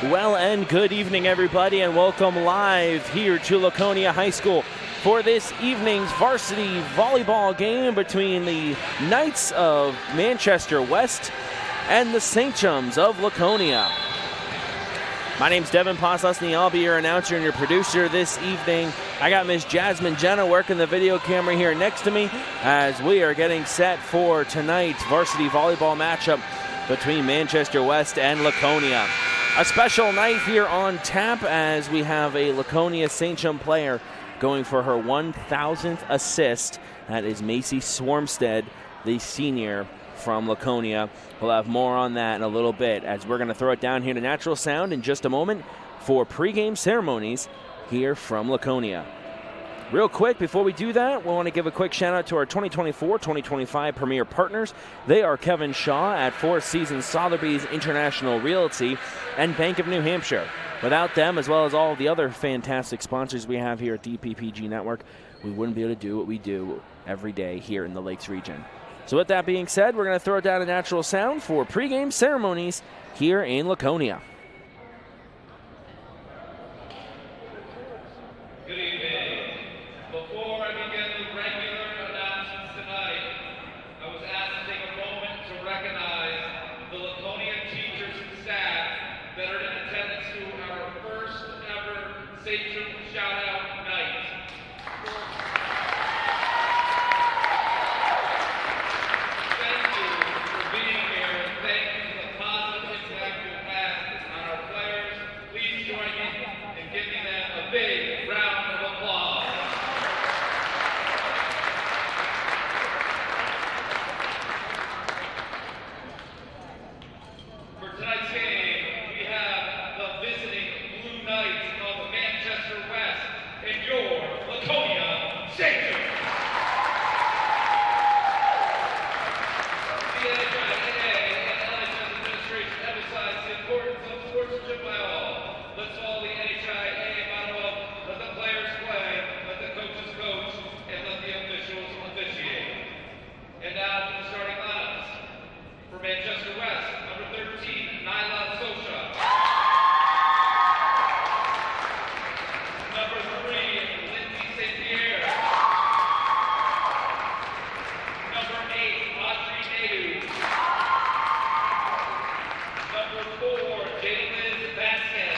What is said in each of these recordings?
Well, and good evening, everybody, and welcome live here to Laconia High School for this evening's varsity volleyball game between the Knights of Manchester West and the St. Chums of Laconia. My name's Devin Poslusny. I'll be your announcer and your producer this evening. I got Miss Jasmine Jenna working the video camera here next to me as we are getting set for tonight's varsity volleyball matchup between Manchester West and Laconia. A special night here on tap as we have a Laconia St. Chum player going for her 1,000th assist. That is Macy Swarmstead, the senior from Laconia. We'll have more on that in a little bit as we're going to throw it down here to Natural Sound in just a moment for pregame ceremonies here from Laconia. Real quick, before we do that, we want to give a quick shout out to our 2024-2025 Premier Partners. They are Kevin Shaw at Four Seasons Sotheby's International Realty and Bank of New Hampshire. Without them, as well as all the other fantastic sponsors we have here at DPPG Network, we wouldn't be able to do what we do every day here in the Lakes region. So with that being said, we're going to throw it down to Natural Sound for pregame ceremonies here in Laconia. Good evening. Before I begin the regular announcements tonight, I was asked to take a moment to recognize the Laconia teachers and staff that are in attendance to our first ever St. Chum shout-out night. Thank you for being here, and thank you for the positive impact you've had on our players. Please join me in giving them a big round of applause. For tonight's game, we have the visiting Blue Knights of Manchester West and your Laconia St. Chum. The NHIA and LHS administration emphasize the importance of sportsmanship by all. Let's follow the NHIA motto of let the players play, let the coaches coach, and let the officials officiate. And now for the starting lineups. For Manchester West, number 13, Nyla Sosha. Number 3, Lindsay St. Pierre. Number 8, Audrey Nadu. Number 4, Jayliz Vasquez.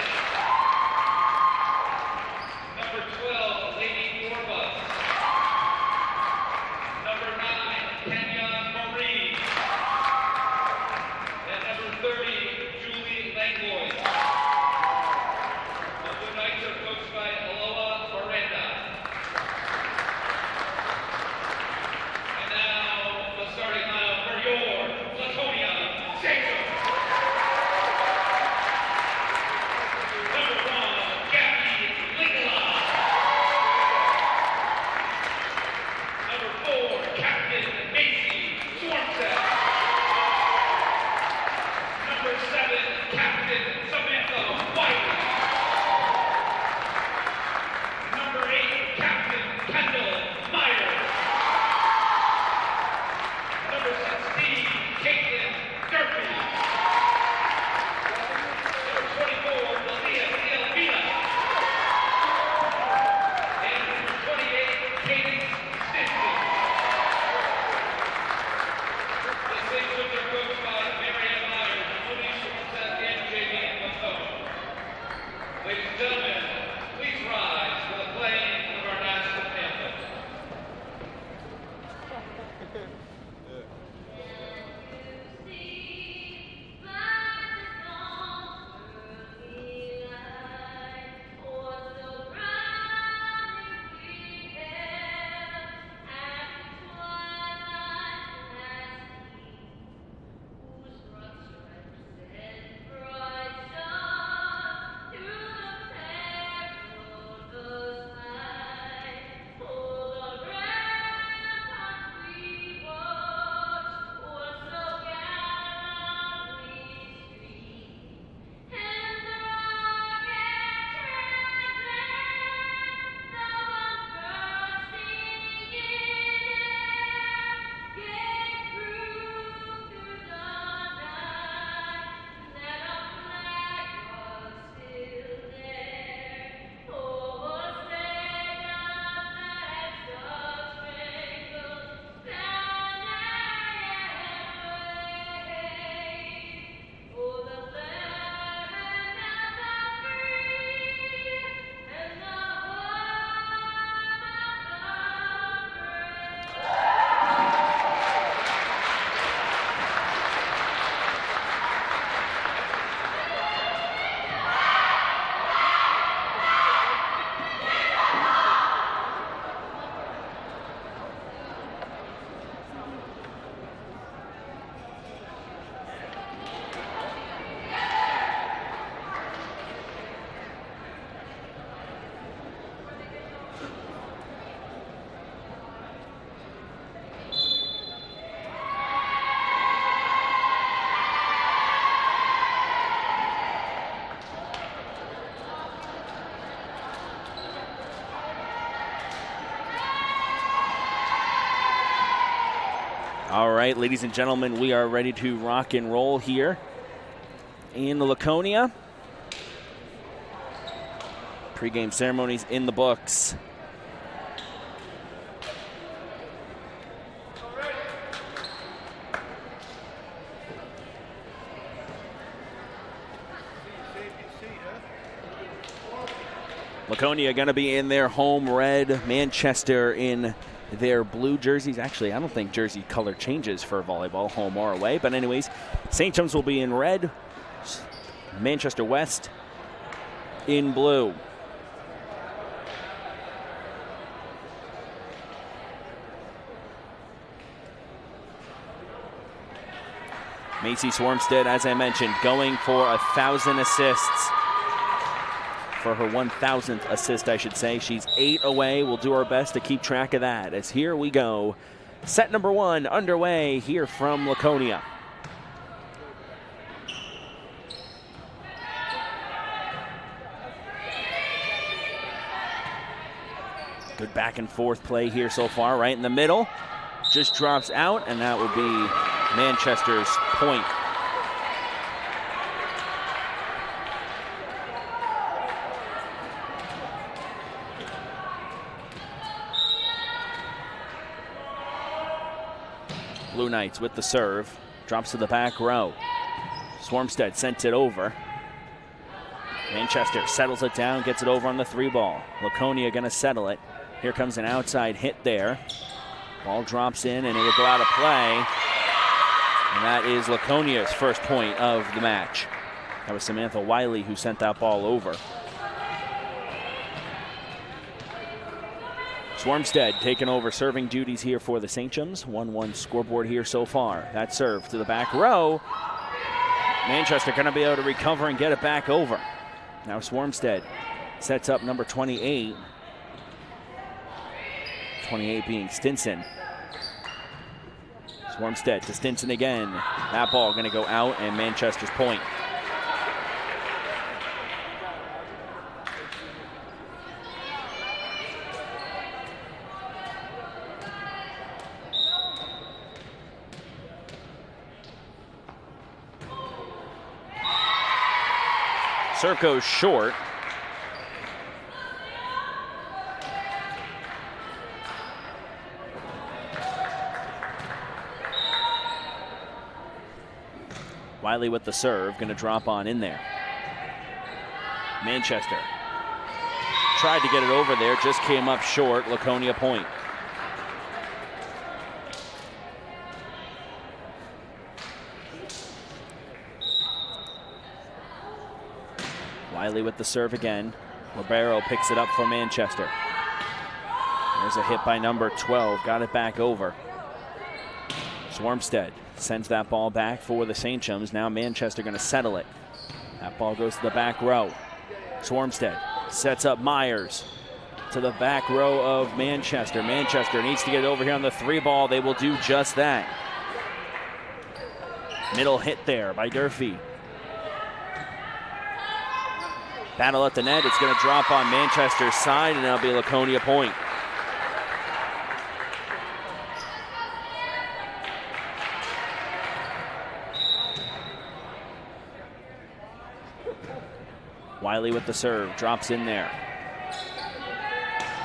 right, ladies and gentlemen, we are ready to rock and roll here in Laconia. Pre-game ceremonies in the books. Laconia going to be in their home red, Manchester in their blue jerseys. Actually, I don't think jersey color changes for volleyball, home or away. But anyways, St. John's will be in red, Manchester West in blue. Macy Swarmstead, as I mentioned, going for 1,000 assists. For her 1,000th assist, I should say. She's 8 away. We'll do our best to keep track of that. As here we go. Set number 1 underway here from Laconia. Good back and forth play here so far, right in the middle. Just drops out, and that will be Manchester's point. Blue Knights with the serve. Drops to the back row. Swarmstead sent it over. Manchester settles it down, gets it over on the 3-ball. Laconia going to settle it. Here comes an outside hit there. Ball drops in, and it will go out of play. And that is Laconia's first point of the match. That was Samantha Wiley who sent that ball over. Swarmstead taking over serving duties here for the St. John's. 1-1 scoreboard here so far. That serve to the back row. Manchester going to be able to recover and get it back over. Now Swarmstead sets up number 28. 28 being Stinson. Swarmstead to Stinson again. That ball going to go out, and Manchester's point. Serve goes short. Wiley with the serve, going to drop on in there. Manchester tried to get it over there, just came up short. Laconia point. Wiley with the serve again. Libero picks it up for Manchester. There's a hit by number 12, got it back over. Swarmstead sends that ball back for the St. John's. Now Manchester going to settle it. That ball goes to the back row. Swarmstead sets up Myers to the back row of Manchester. Manchester needs to get it over here on the 3-ball. They will do just that. Middle hit there by Durfee. Battle at the net. It's going to drop on Manchester's side, and that'll be a Laconia point. Wiley with the serve, drops in there.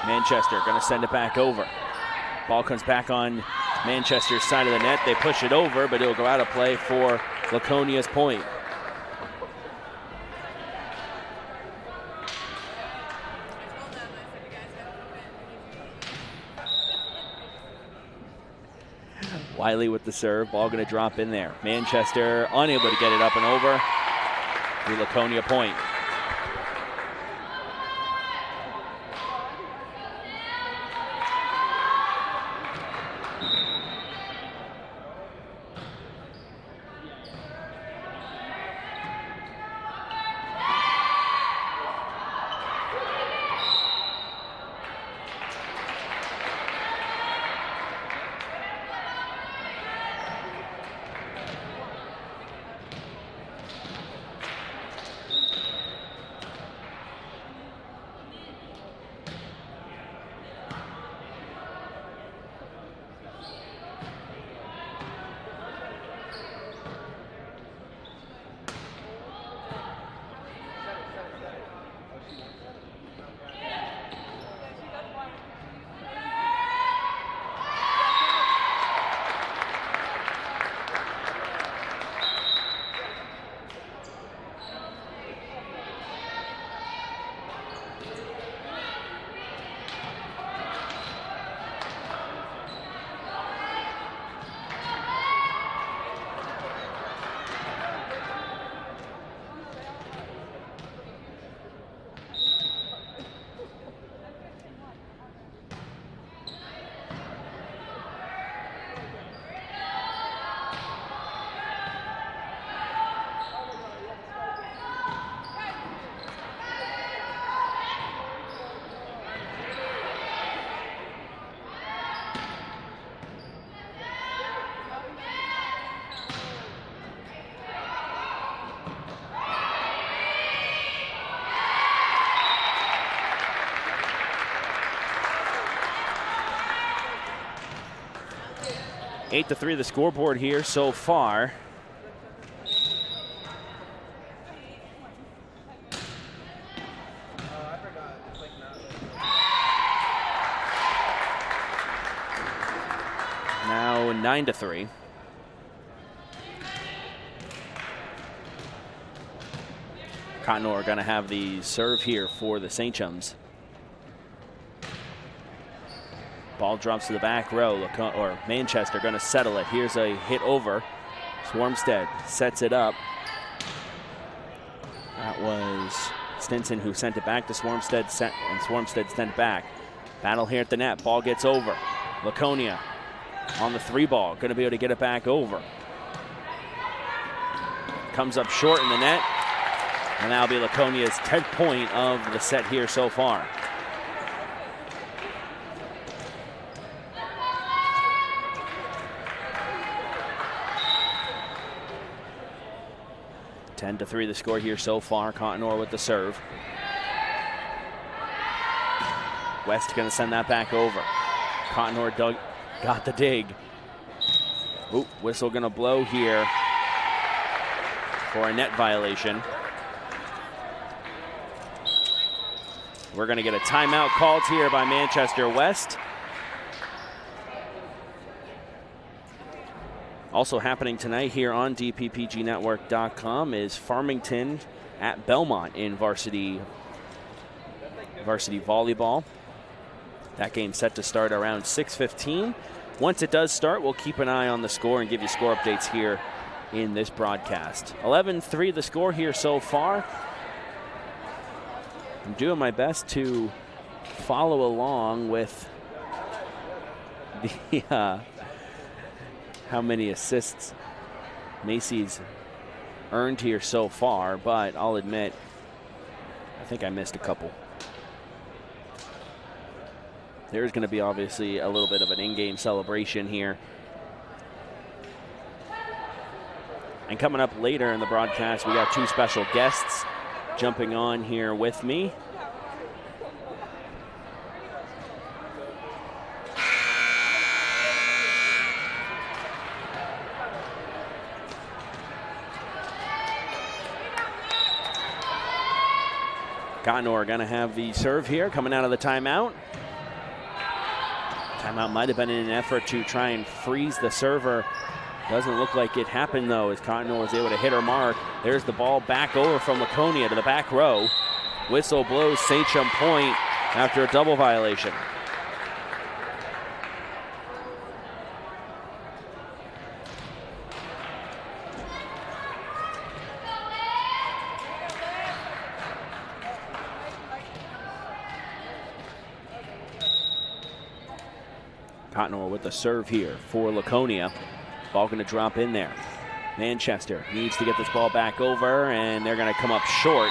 Manchester going to send it back over. Ball comes back on Manchester's side of the net. They push it over, but it'll go out of play for Laconia's point. Wiley with the serve, ball going to drop in there. Manchester unable to get it up and over. The Laconia point. 8-3 the scoreboard here so far. Now 9-3. Cotton Ore going to have the serve here for the St. John's. Ball drops to the back row, or Manchester going to settle it. Here's a hit over. Swarmstead sets it up. That was Stinson who sent it back to Swarmstead, and Swarmstead sent it back. Battle here at the net. Ball gets over. Laconia on the 3 ball, going to be able to get it back over. Comes up short in the net. And that'll be Laconia's 10th point of the set here so far. (10-3) the score here so far. Cotton Ore with the serve. West going to send that back over. Cotton Ore got the dig. Ooh, whistle going to blow here for a net violation. We're going to get a timeout called here by Manchester West. Also happening tonight here on DPPGnetwork.com is Farmington at Belmont in varsity volleyball. That game set to start around 6:15. Once it does start, we'll keep an eye on the score and give you score updates here in this broadcast. 11-3 the score here so far. I'm doing my best to follow along with the how many assists Macy's earned here so far, but I'll admit, I think I missed a couple. There's going to be obviously a little bit of an in-game celebration here. And coming up later in the broadcast, we got 2 special guests jumping on here with me. Cotton Ore going to have the serve here coming out of the timeout. Timeout might have been in an effort to try and freeze the server. Doesn't look like it happened, though, as Cotton Ore was able to hit her mark. There's the ball back over from Laconia to the back row. Whistle blows St. John point after a double violation. Cotton Ore with the serve here for Laconia. Ball going to drop in there. Manchester needs to get this ball back over, and they're going to come up short.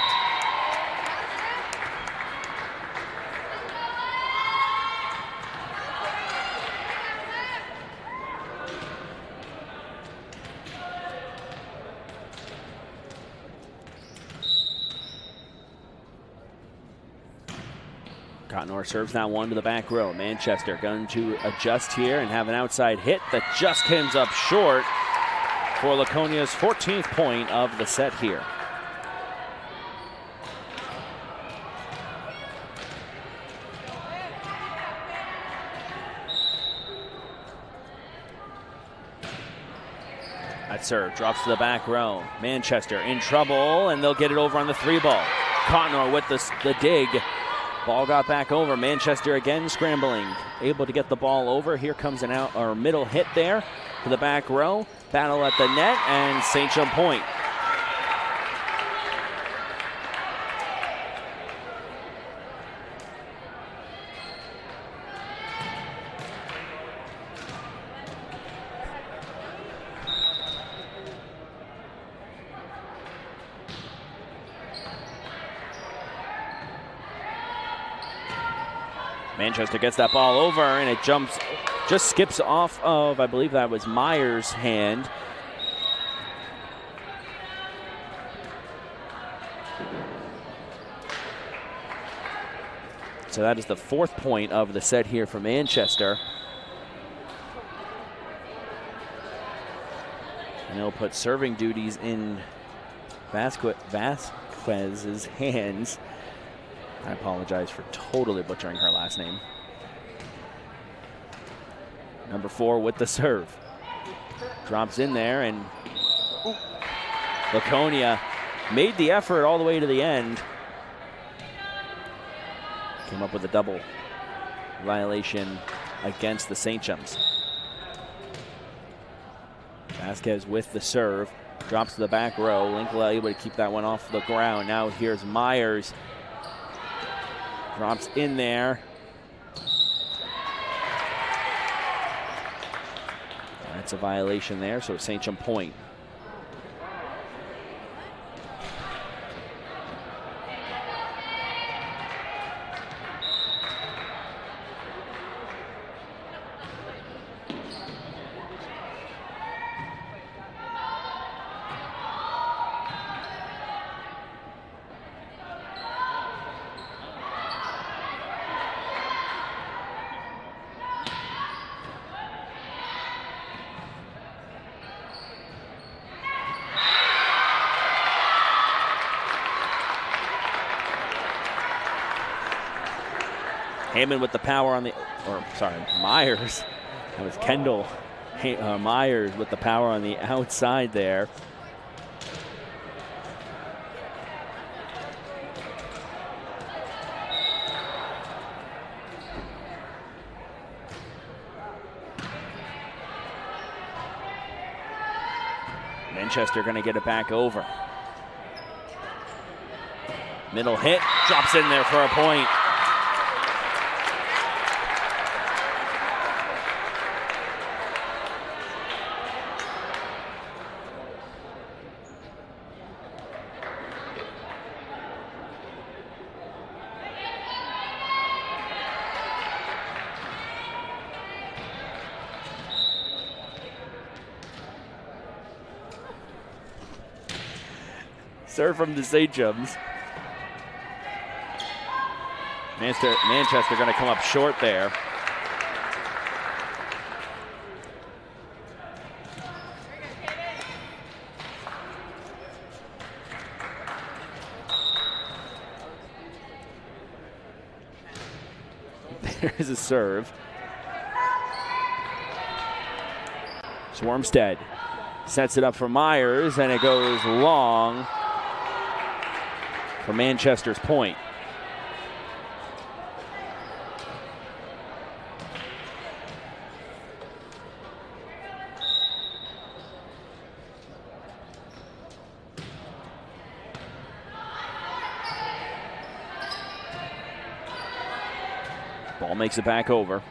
Cotton Ore serves that one to the back row. Manchester going to adjust here and have an outside hit that just comes up short for Laconia's 14th point of the set here. That serve drops to the back row. Manchester in trouble, and they'll get it over on the 3 ball. Cotton Ore with the dig. Ball got back over. Manchester again scrambling, able to get the ball over. Here comes an middle hit there to the back row. Battle at the net, and St. John point. Manchester gets that ball over, and it just skips off of, I believe that was Myers' hand. So that is the 4th point of the set here for Manchester. he'll put serving duties in Vasquez's hands. I apologize for totally butchering her last name. Number 4 with the serve. Drops in there, and Laconia made the effort all the way to the end. Came up with a double violation against the St. John's. Vasquez with the serve. Drops to the back row. Linkla able to keep that one off the ground. Now here's Myers. Drops in there. That's a violation there, so St. John point. Hammond with the power on the, Myers. That was Kendall. Myers with the power on the outside there. Manchester going to get it back over. Middle hit, drops in there for a point. Serve from the St. John's. Manchester going to come up short there. There's a serve. Swarmstead sets it up for Myers, and it goes long for Manchester's point. Ball makes it back over.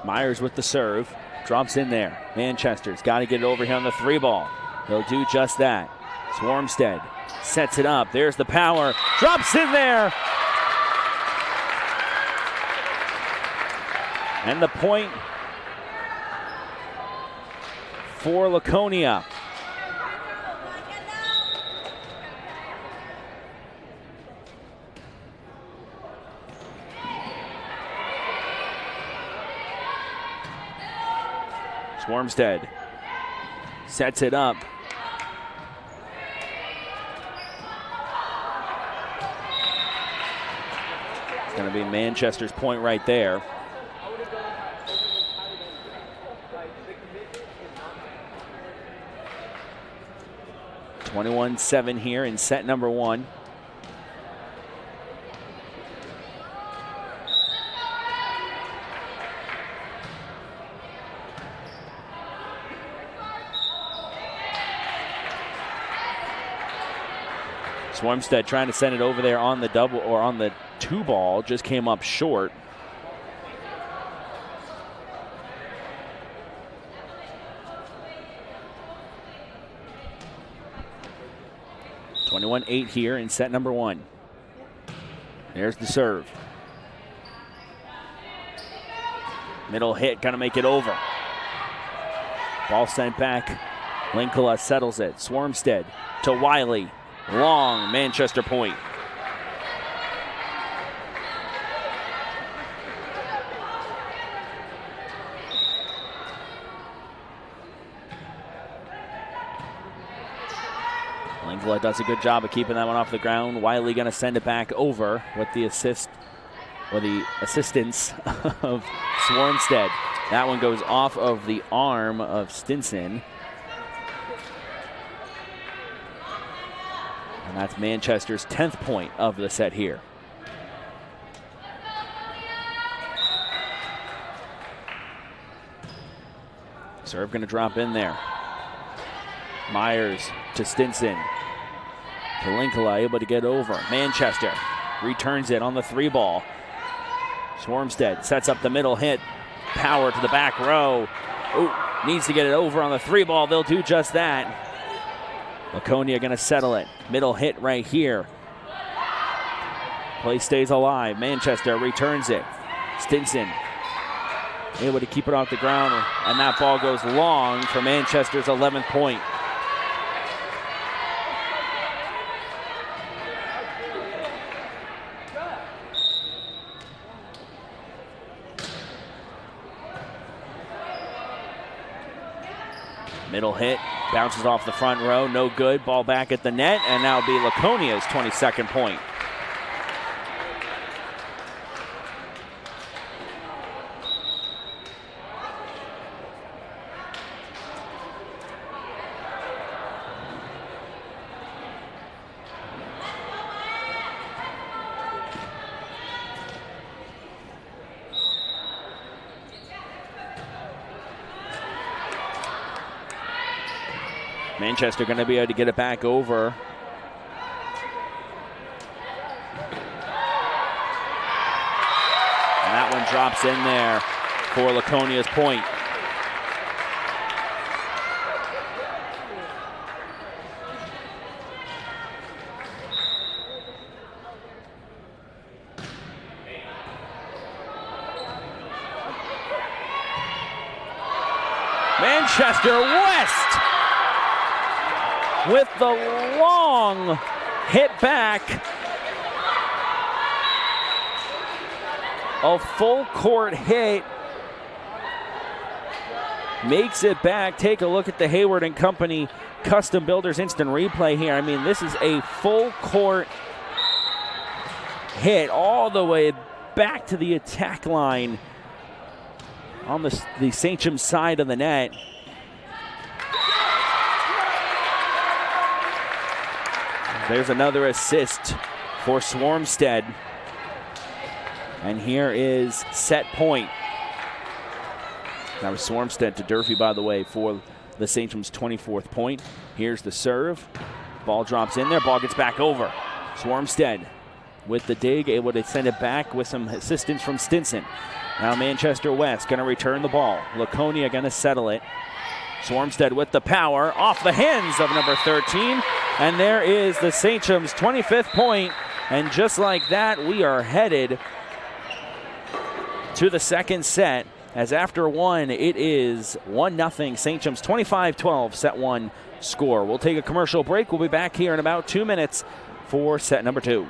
Myers with the serve, drops in there. Manchester's got to get it over here on the 3-ball. He'll do just that. Swarmstead sets it up. There's the power, drops in there. And the point for Laconia. Swarmstead sets it up. It's going to be Manchester's point right there. (21-7) here in set number 1. Swarmstead trying to send it over there on the double or on the 2-ball, just came up short. (21-8) here in set number 1. There's the serve. Middle hit, gonna make it over. Ball sent back. Linkala settles it. Swarmstead to Wiley. Long Manchester point. Linkala does a good job of keeping that one off the ground. Wiley gonna send it back over with the assistance of Swarmstead. That one goes off of the arm of Stinson. And that's Manchester's 10th point of the set here. Serve gonna drop in there. Myers to Stinson. To Linkala, able to get over. Manchester returns it on the 3 ball. Swarmstead sets up the middle hit. Power to the back row. Ooh, needs to get it over on the 3 ball. They'll do just that. Laconia gonna settle it. Middle hit right here. Play stays alive. Manchester returns it. Stinson able to keep it off the ground, and that ball goes long for Manchester's 11th point. Middle hit, bounces off the front row, no good. Ball back at the net, and now it'll be Laconia's 22nd point. Manchester going to be able to get it back over. And that one drops in there for Laconia's point. Manchester West with the long hit back. A full court hit. Makes it back. Take a look at the Hayward and Company Custom Builders instant replay here. I mean, this is a full court hit all the way back to the attack line on the Sachem side of the net. There's another assist for Swarmstead. And here is set point. That was Swarmstead to Durfee, by the way, for the Sachem's 24th point. Here's the serve. Ball drops in there. Ball gets back over. Swarmstead with the dig, able to send it back with some assistance from Stinson. Now Manchester West going to return the ball. Laconia going to settle it. Swarmstead with the power off the hands of number 13. And there is the Sachem's 25th point. And just like that, we are headed to the second set. As after one, it is 1-0. Sachem's 25-12, set one score. We'll take a commercial break. We'll be back here in about 2 minutes for set number 2.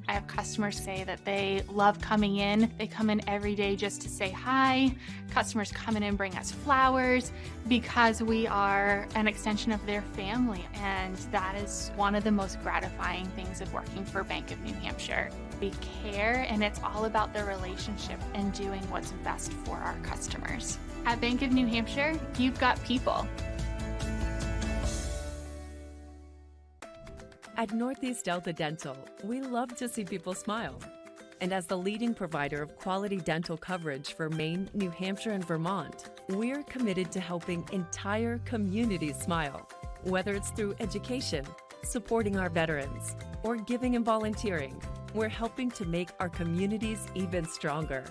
I have customers say that they love coming in. They come in every day just to say hi. Customers come in and bring us flowers because we are an extension of their family. And that is one of the most gratifying things of working for Bank of New Hampshire. We care, and it's all about the relationship and doing what's best for our customers. At Bank of New Hampshire, you've got people. At Northeast Delta Dental, we love to see people smile. And as the leading provider of quality dental coverage for Maine, New Hampshire, and Vermont, we're committed to helping entire communities smile. Whether it's through education, supporting our veterans, or giving and volunteering, we're helping to make our communities even stronger.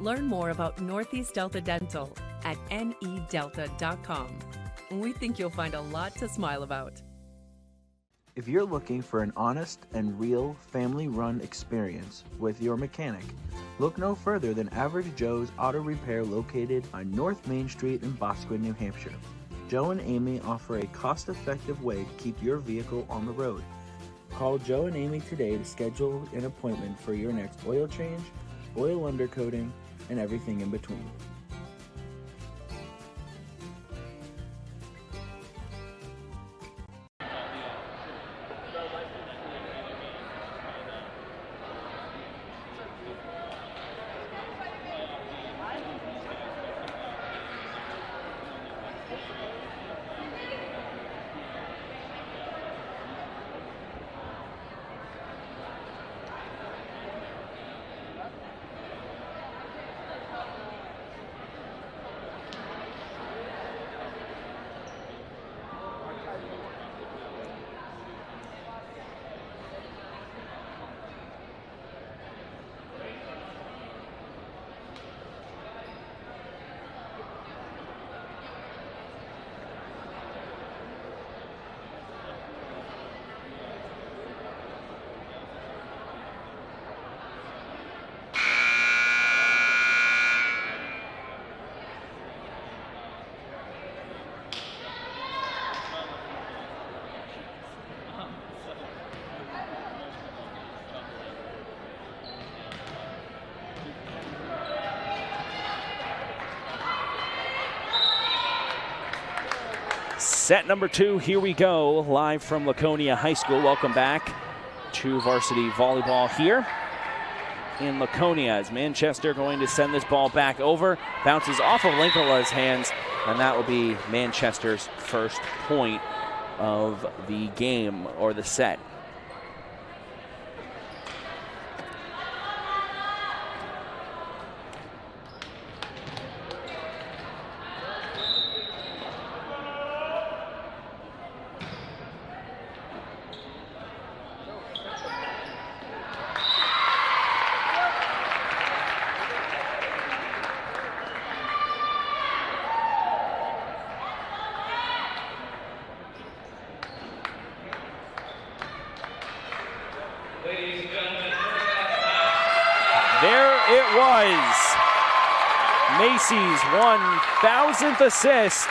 Learn more about Northeast Delta Dental at nedelta.com. We think you'll find a lot to smile about. If you're looking for an honest and real family-run experience with your mechanic, look no further than Average Joe's Auto Repair located on North Main Street in Bosquen, New Hampshire. Joe and Amy offer a cost-effective way to keep your vehicle on the road. Call Joe and Amy today to schedule an appointment for your next oil change, oil undercoating, and everything in between. Set number 2, here we go, live from Laconia High School. Welcome back to Varsity Volleyball here in Laconia as Manchester going to send this ball back over. Bounces off of Linkola's hands, and that will be Manchester's first point of the game or the set. There it was. Macy's 1,000th assist.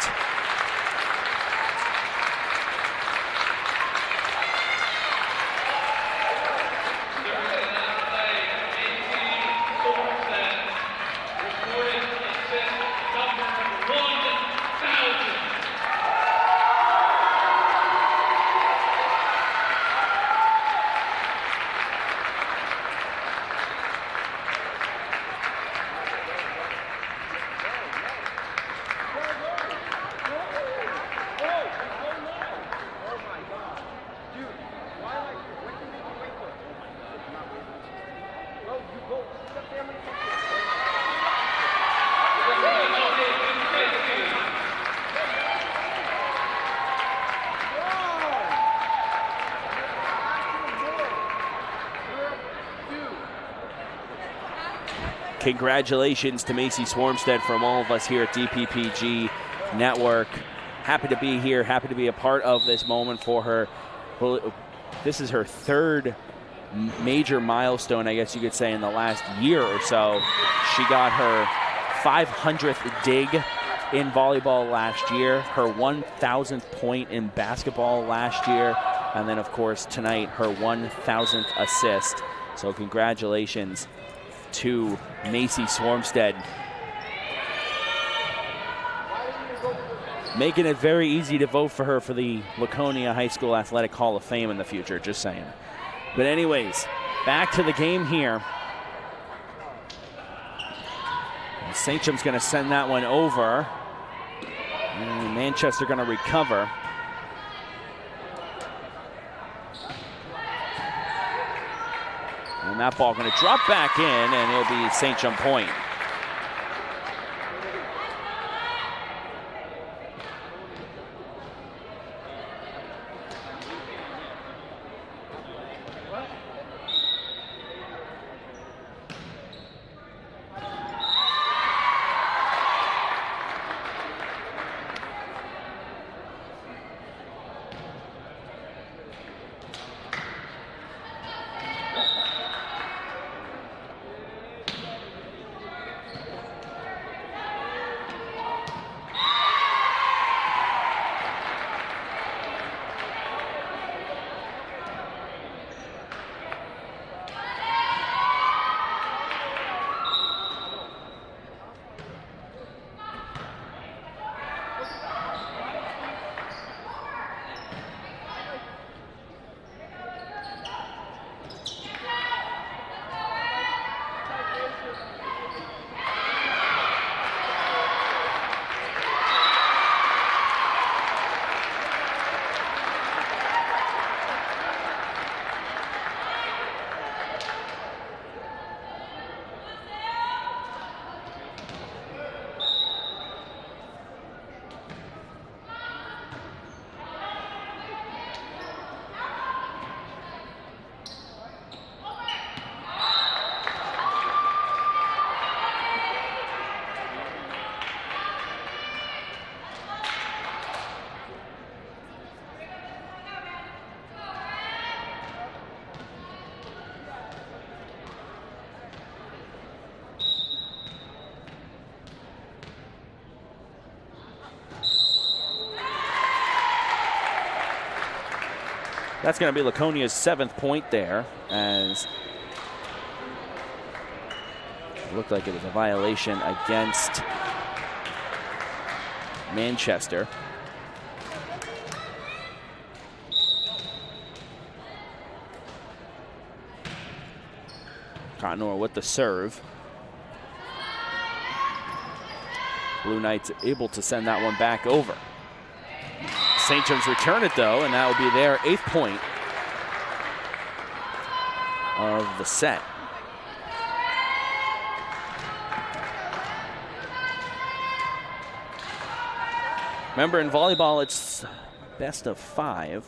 Congratulations to Macy Swarmstead from all of us here at DPPG Network. Happy to be here, happy to be a part of this moment for her. Well, this is her third major milestone, I guess you could say, in the last year or so. She got her 500th dig in volleyball last year, her 1,000th point in basketball last year, and then, of course, tonight, her 1,000th assist. So congratulations to Macy Swarmstead. Making it very easy to vote for her for the Laconia High School Athletic Hall of Fame in the future, just saying. But anyways, back to the game here. St. John's going to send that one over. And Manchester going to recover. And that ball going to drop back in, and it'll be St. John point. That's going to be Laconia's 7th point there, as it looked like it was a violation against Manchester. Cottonor with the serve. Blue Knights able to send that one back over. St. John's return it though, and that will be their 8th point of the set. Remember, in volleyball, it's best of 5.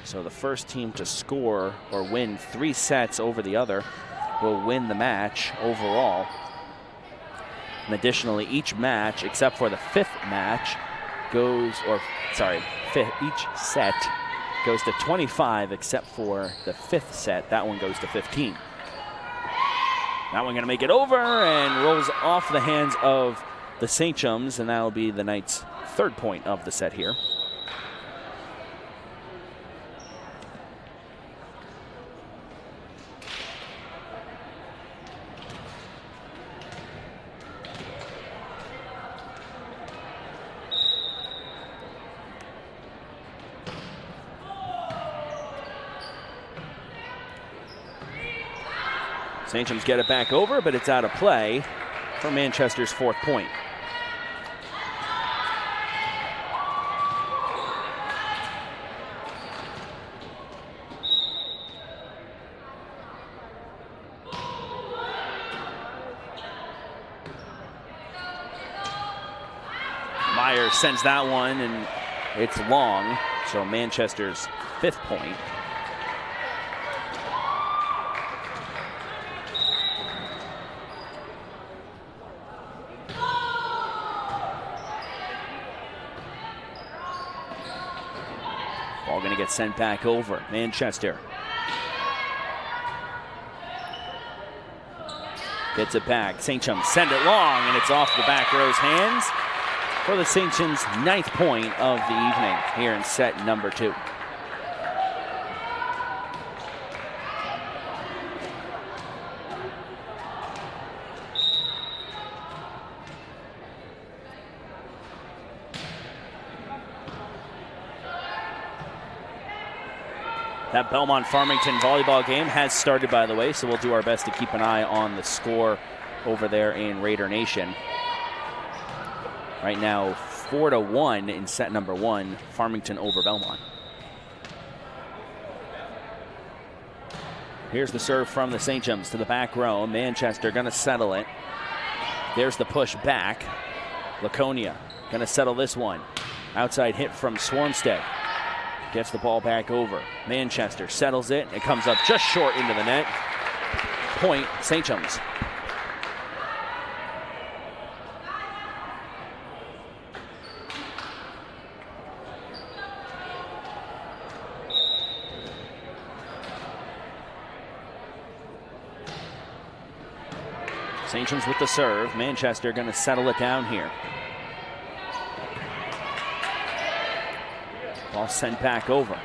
So the first team to score or win 3 sets over the other will win the match overall. And additionally, each match, except for the 5th match, each set goes to 25, except for the 5th set. That one goes to 15. That one going to make it over and rolls off the hands of the St. John's, and that will be the Knights' 3rd point of the set here. St. John's get it back over, but it's out of play for Manchester's 4th point. Meyer sends that one, and it's long, so Manchester's 5th point. Ball going to get sent back over. Manchester gets it back. St. John's send it long, and it's off the back row's hands for the St. John's 9th point of the evening here in set number 2. That Belmont-Farmington volleyball game has started, by the way, so we'll do our best to keep an eye on the score over there in Raider Nation. Right now, 4-1 in set number 1, Farmington over Belmont. Here's the serve from the St. John's to the back row. Manchester going to settle it. There's the push back. Laconia going to settle this one. Outside hit from Swarmstead. Gets the ball back over. Manchester settles it. It comes up just short into the net. Point, St. John's. St. John's with the serve. Manchester going to settle it down here. Ball sent back over.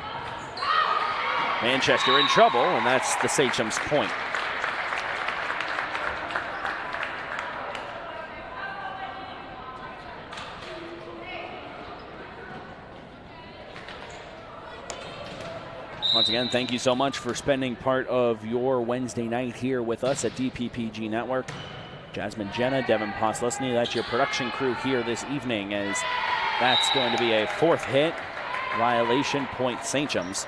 Manchester in trouble, and that's the St. John's point. Once again, thank you so much for spending part of your Wednesday night here with us at DPPG Network. Jasmine Jenna, Devin Poslesny, that's your production crew here this evening, as that's going to be a 4th hit. Violation, point, St. John's.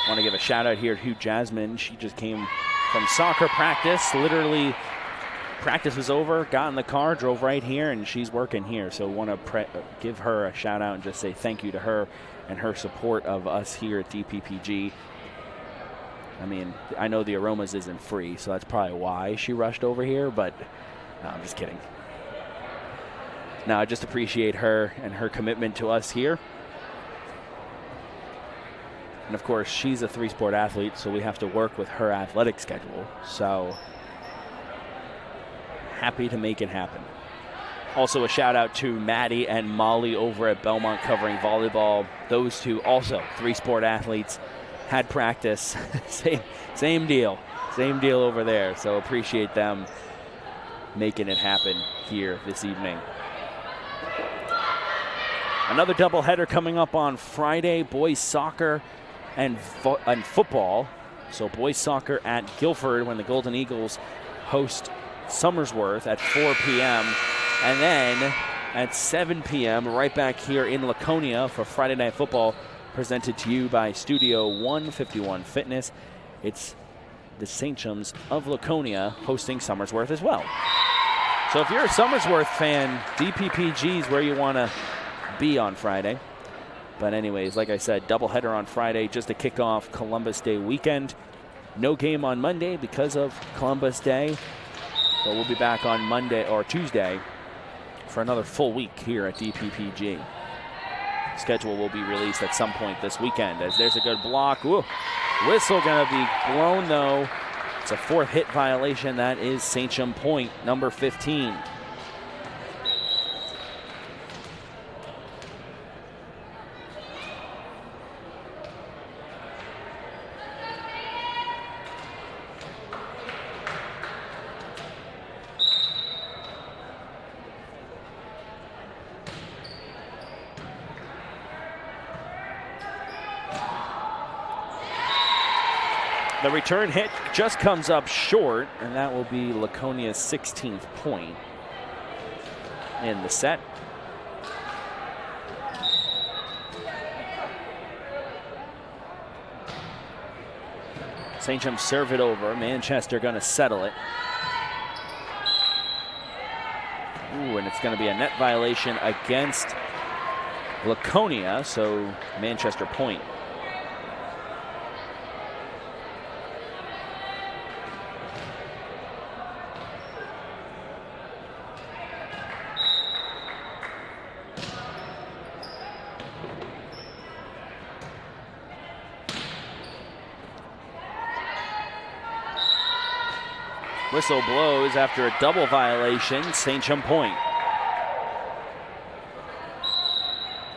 Want to give a shout out here to Jasmine. She just came from soccer practice. Literally, practice was over, got in the car, drove right here, and she's working here. So want to give her a shout out and just say thank you to her and her support of us here at DPPG. I mean, I know the Aromas isn't free, so that's probably why she rushed over here, but no, I'm just kidding. No, I just appreciate her and her commitment to us here. And of course, she's a 3-sport athlete, so we have to work with her athletic schedule. So happy to make it happen. Also a shout out to Maddie and Molly over at Belmont covering volleyball. Those two also 3-sport athletes, had practice. Same deal over there. So appreciate them making it happen here this evening. Another doubleheader coming up on Friday, boys soccer and football. So boys soccer at Guilford when the Golden Eagles host Somersworth at 4 p.m. And then at 7 p.m. right back here in Laconia for Friday Night Football, presented to you by Studio 151 Fitness. It's the St. John's of Laconia hosting Somersworth as well. So if you're a Somersworth fan, DPPG is where you want to be on Friday. But anyways, like I said, doubleheader on Friday just to kick off Columbus Day weekend. No game on Monday because of Columbus Day. But we'll be back on Monday or Tuesday for another full week here at DPPG. Schedule will be released at some point this weekend, as there's a good block. Ooh, whistle gonna be blown though. It's a 4th hit violation. That is St. John point, number 15. The return hit just comes up short, and that will be Laconia's 16th point in the set. St. John's serve it over. Manchester going to settle it. Ooh, and it's going to be a net violation against Laconia, so Manchester point. Whistle blows after a double violation, St. John point.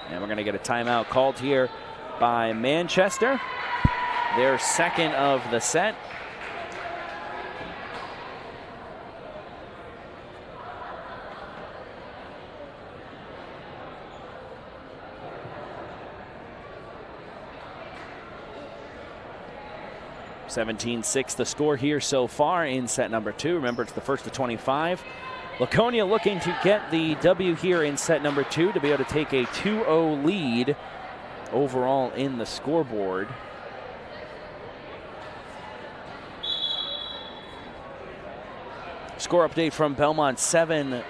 And we're going to get a timeout called here by Manchester. Their 2nd of the set. (17-6) the score here so far in set number 2. Remember, it's the first of 25. Laconia looking to get the W here in set number 2 to be able to take a 2-0 lead overall in the scoreboard. Score update from Belmont, 7-10,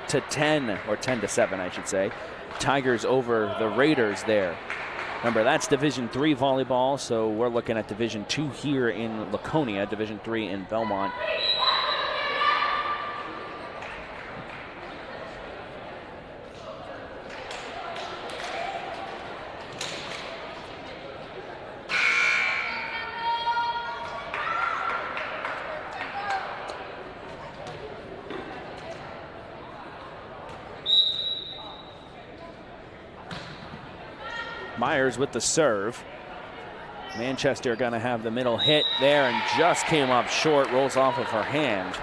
or 10-7, I should say. Tigers over the Raiders there. Remember, that's Division III volleyball, so we're looking at Division II here in Laconia, Division III in Belmont. Myers with the serve. Manchester going to have the middle hit there and just came up short, rolls off of her hand.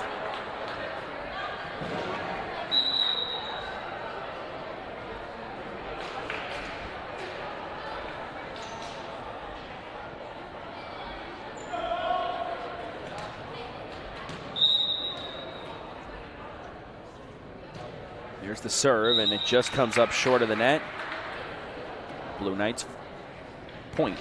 Here's the serve, and it just comes up short of the net. Blue Knights point.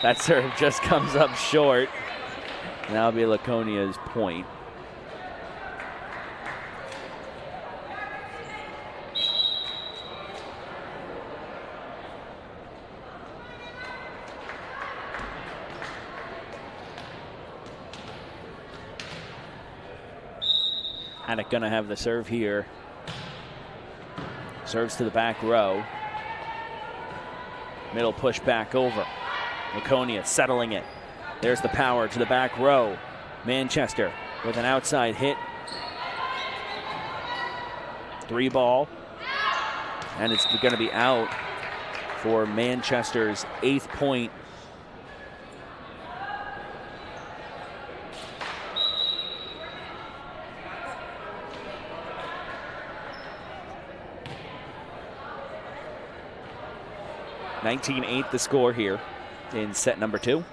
That serve just comes up short. And that'll be Laconia's point. Haddock gonna have the serve here. Serves to the back row. Middle push back over. Laconia settling it. There's the power to the back row. Manchester with an outside hit. 3 ball. And it's gonna be out for Manchester's 8th point. (19-8) the score here in set number 2.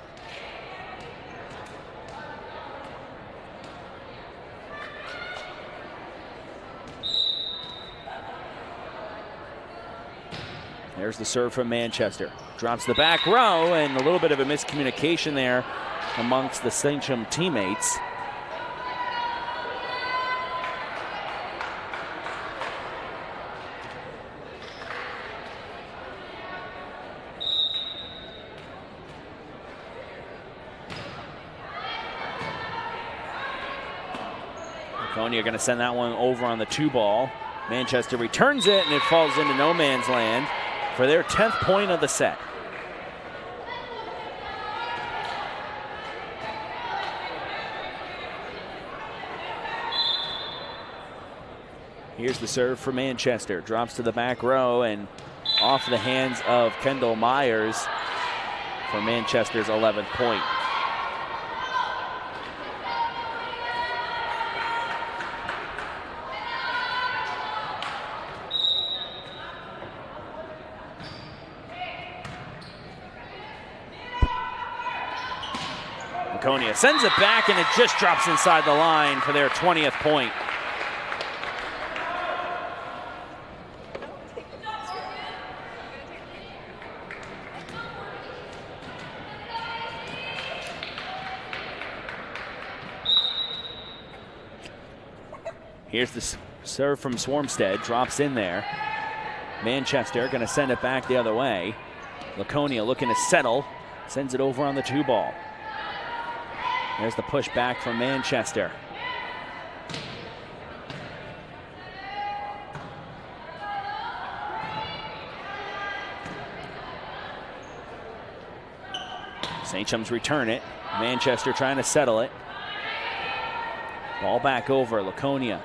There's the serve from Manchester. Drops the back row, and a little bit of a miscommunication there amongst the Saintcham teammates. Laconia going to send that one over on the 2 ball. Manchester returns it, and it falls into no man's land for their 10th point of the set. Here's the serve for Manchester. Drops to the back row and off the hands of Kendall Myers for Manchester's 11th point. Laconia sends it back, and it just drops inside the line for their 20th point. Here's the serve from Swarmstead, drops in there. Manchester going to send it back the other way. Laconia looking to settle, sends it over on the 2 ball. There's the push back from Manchester. Saintcham's return it. Manchester trying to settle it. Ball back over. Laconia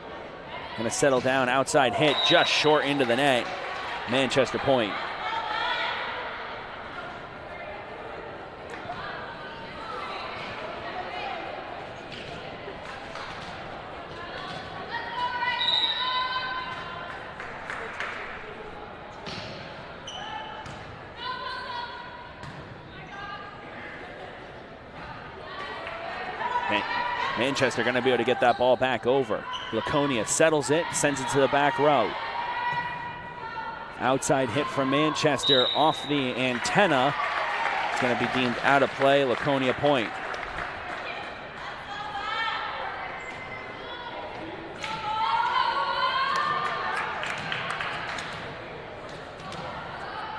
going to settle down. Outside hit just short into the net. Manchester point. Manchester going to be able to get that ball back over. Laconia settles it, sends it to the back row. Outside hit from Manchester off the antenna. It's going to be deemed out of play. Laconia point.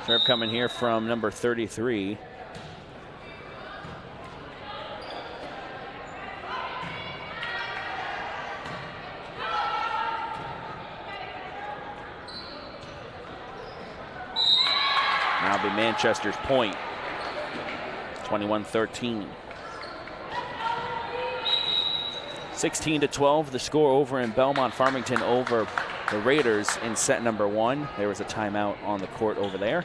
Serve coming here from number 33. Now be Manchester's point. 21-13. 16-12, the score over in Belmont. Farmington over the Raiders in set number 1. There was a timeout on the court over there.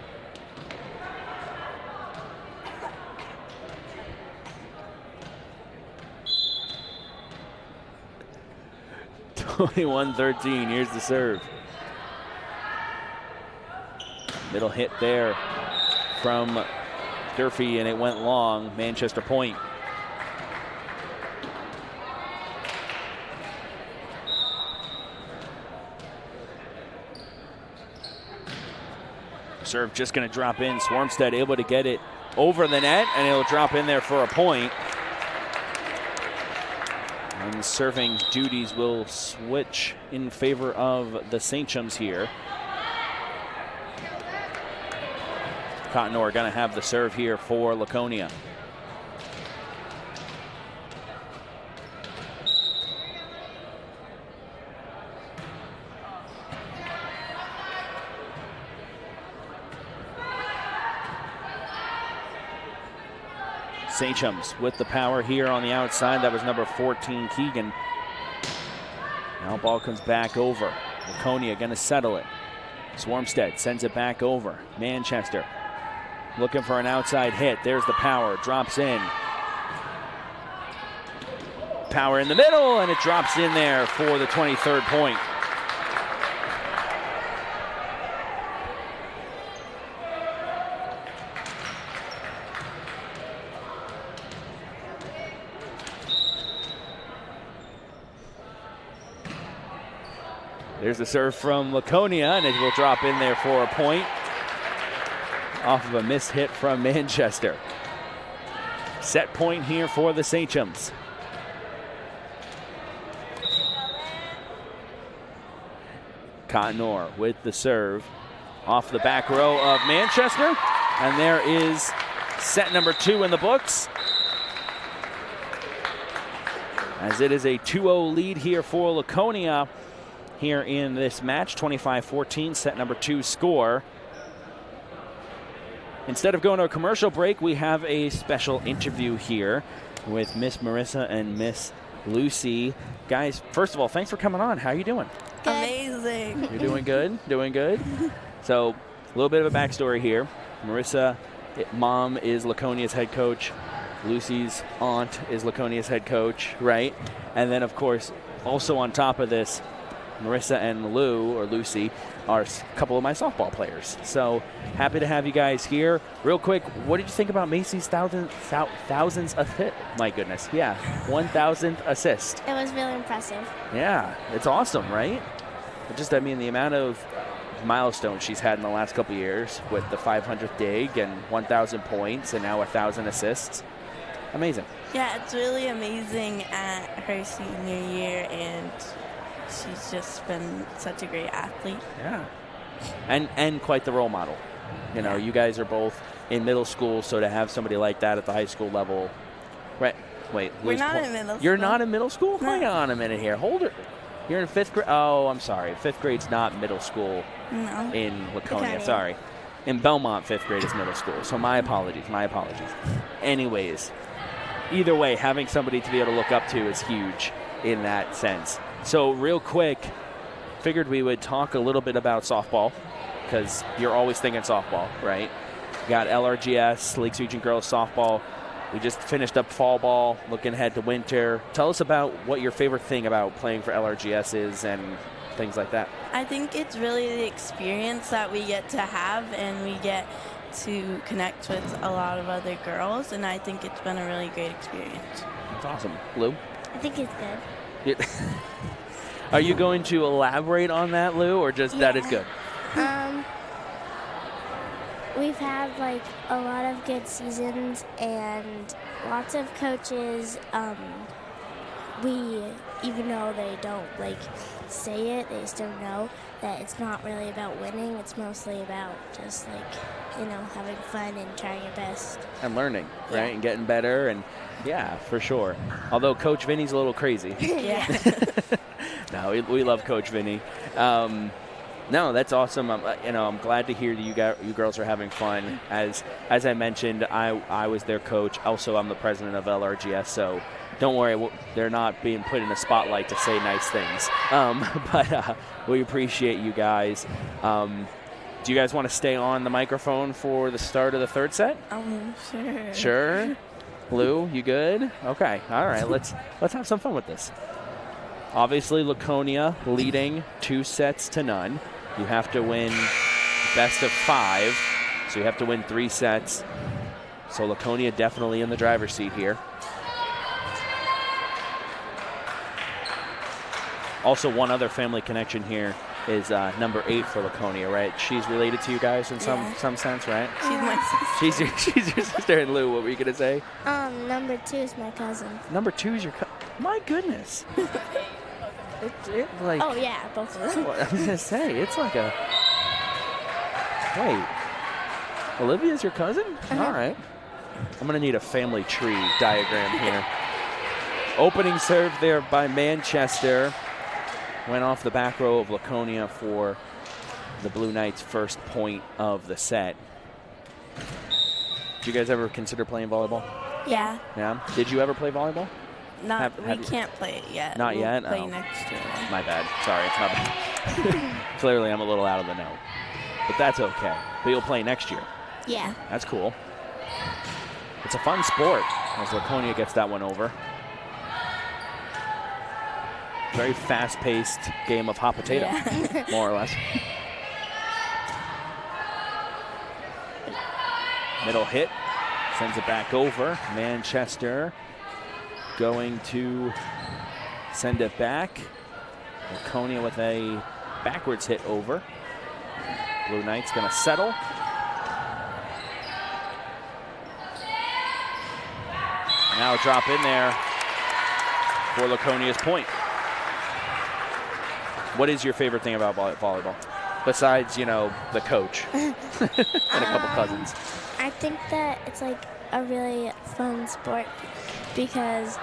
(21-13). Here's the serve. Middle hit there from Durfee, and it went long. Manchester point. Serve just going to drop in. Swarmstead able to get it over the net, and it'll drop in there for a point. And the serving duties will switch in favor of the St. Chums here. Cottonor going to have the serve here for Laconia. St. Chums with the power here on the outside. That was number 14, Keegan. Now ball comes back over. Laconia going to settle it. Swarmstead sends it back over. Manchester looking for an outside hit. There's the power. Drops in. Power in the middle, and it drops in there for the 23rd point. There's the serve from Laconia, and it will drop in there for a point off of a missed hit from Manchester. Set point here for the St. Chums. Cottonor with the serve off the back row of Manchester, and there is set number 2 in the books, as it is a 2-0 lead here for Laconia here in this match. 25-14, set number 2 score. Instead of going to a commercial break, we have a special interview here with Miss Marissa and Miss Lucy. Guys, first of all, thanks for coming on. How are you doing? Good. Amazing. You're doing good? Doing good? So, a little bit of a backstory here. Marissa, mom is Laconia's head coach. Lucy's aunt is Laconia's head coach, right? And then, of course, also on top of this, Marissa and Lou, or Lucy, are a couple of my softball players. So happy to have you guys here. Real quick, what did you think about Macy's thousands assist? My goodness, yeah, 1,000th assist. It was really impressive. Yeah, it's awesome, right? I mean, the amount of milestones she's had in the last couple of years with the 500th dig and 1,000 points and now 1,000 assists. Amazing. Yeah, it's really amazing at her senior year, and she's just been such a great athlete. Yeah. And quite the role model. You know, you guys are both in middle school, so to have somebody like that at the high school level. Right. Wait. We're not in middle school. You're not in middle school? No. Hang on a minute here. Hold it. You're in 5th grade. Oh, I'm sorry. 5th grade's not middle school in Laconia. Sorry. In Belmont, 5th grade is middle school. So my apologies. Anyways, either way, having somebody to be able to look up to is huge in that sense. So real quick, figured we would talk a little bit about softball, because you're always thinking softball, right? Got LRGS, Lakes Region Girls Softball. We just finished up fall ball, looking ahead to winter. Tell us about what your favorite thing about playing for LRGS is and things like that. I think it's really the experience that we get to have, and we get to connect with a lot of other girls, and I think it's been a really great experience. That's awesome. Lou? I think it's good. Are you going to elaborate on that, Lou, or just that it's good? We've had like a lot of good seasons and lots of coaches. Even though they don't like say it, they still know that it's not really about winning. It's mostly about just having fun and trying your best. And learning, right? And getting better, and yeah, for sure. Although Coach Vinny's a little crazy. Yeah. No, we love Coach Vinny. No, that's awesome. I'm glad to hear that you girls are having fun. As I mentioned, I was their coach. Also, I'm the president of LRGS, so don't worry, they're not being put in a spotlight to say nice things. But we appreciate you guys. Do you guys want to stay on the microphone for the start of the third set? Sure. Sure. Lou, you good? Okay. All right. Let's have some fun with this. Obviously, Laconia leading 2-0. You have to win best of 5, so you have to win 3 sets. So Laconia definitely in the driver's seat here. Also, one other family connection here is number 8 for Laconia, right? She's related to you guys in some sense, right? She's my sister. She's your sister. And Lou, what were you going to say? Number 2 is my cousin. Number 2 is your cousin. My goodness. Oh, yeah, both of them. Well, I was going to say, it's like a... Wait. Olivia's your cousin? All right. I'm going to need a family tree diagram here. Opening serve there by Manchester. Went off the back row of Laconia for the Blue Knights' first point of the set. Did you guys ever consider playing volleyball? Yeah. Yeah? Did you ever play volleyball? We can't play it yet. Not yet? Play next year. My bad. Sorry, it's not bad. Clearly, I'm a little out of the know. But that's okay. But you'll play next year. Yeah. That's cool. It's a fun sport as Laconia gets that one over. Very fast-paced game of hot potato, more or less. Middle hit, sends it back over. Manchester going to send it back. Laconia with a backwards hit over. Blue Knights going to settle. Now drop in there for Laconia's point. What is your favorite thing about volleyball? Besides, the coach and a couple cousins. I think that it's like a really fun sport because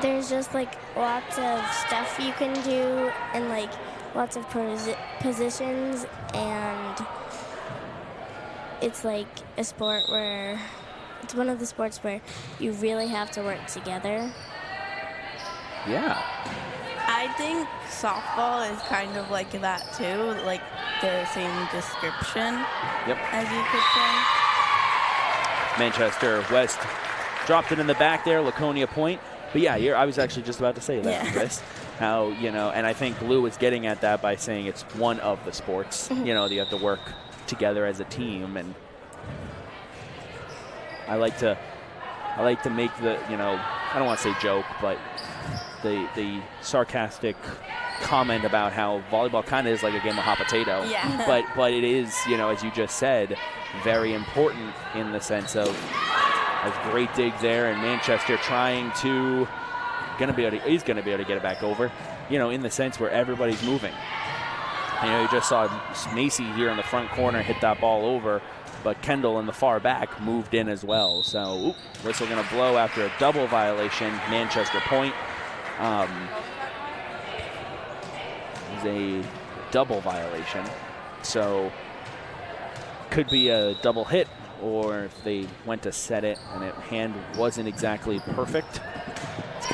there's just like lots of stuff you can do and like lots of positions, and it's like a sport where it's one of the sports where you really have to work together. Yeah. I think softball is kind of like that too, like the same description. Yep. As you could say. Manchester West dropped it in the back there, Laconia point. But yeah, I was actually just about to say that. Chris. How, and I think Lou is getting at that by saying it's one of the sports, that you have to work together as a team. And I like to make the, I don't want to say joke, but the sarcastic comment about how volleyball kind of is like a game of hot potato. Yeah. But it is, as you just said, very important in the sense of a great dig there, and Manchester trying to he's gonna be able to get it back over, in the sense where everybody's moving. You just saw Macy here in the front corner hit that ball over, but Kendall in the far back moved in as well. So whistle gonna blow after a double violation. Manchester point. Is a double violation, so could be a double hit, or if they went to set it and hand wasn't exactly perfect. It's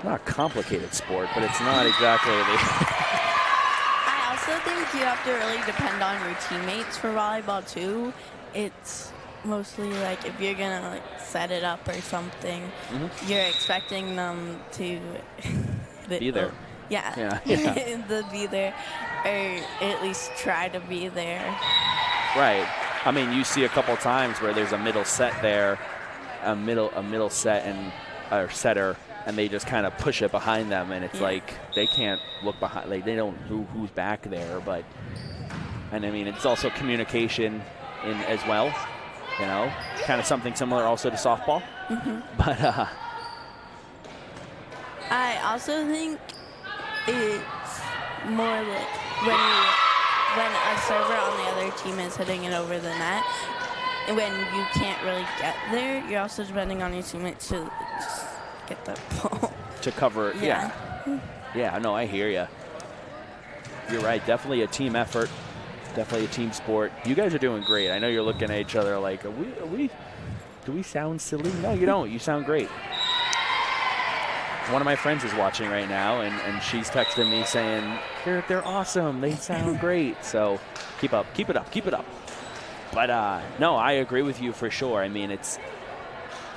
not a complicated sport, but it's not exactly I also think you have to really depend on your teammates for volleyball too. It's mostly like if you're gonna set it up or something, you're expecting them to be there. Yeah. To be there, or at least try to be there. Right. I mean, you see a couple times where there's a middle set there, a middle set, and or setter, and they just kind of push it behind them, and it's like they can't look behind, like they don't know who's back there. But and I mean, it's also communication in as well, you know, kind of something similar also to softball. But I also think it's more like when a server on the other team is hitting it over the net, and when you can't really get there, you're also depending on your teammates to just get the ball. To cover, yeah. No, I hear you. You're right. Definitely a team effort. Definitely a team sport. You guys are doing great. I know you're looking at each other like, do we sound silly? No, you don't. You sound great. One of my friends is watching right now, and she's texting me saying, they're awesome. They sound great. So keep up. Keep it up. Keep it up. But, no, I agree with you for sure. I mean, it's,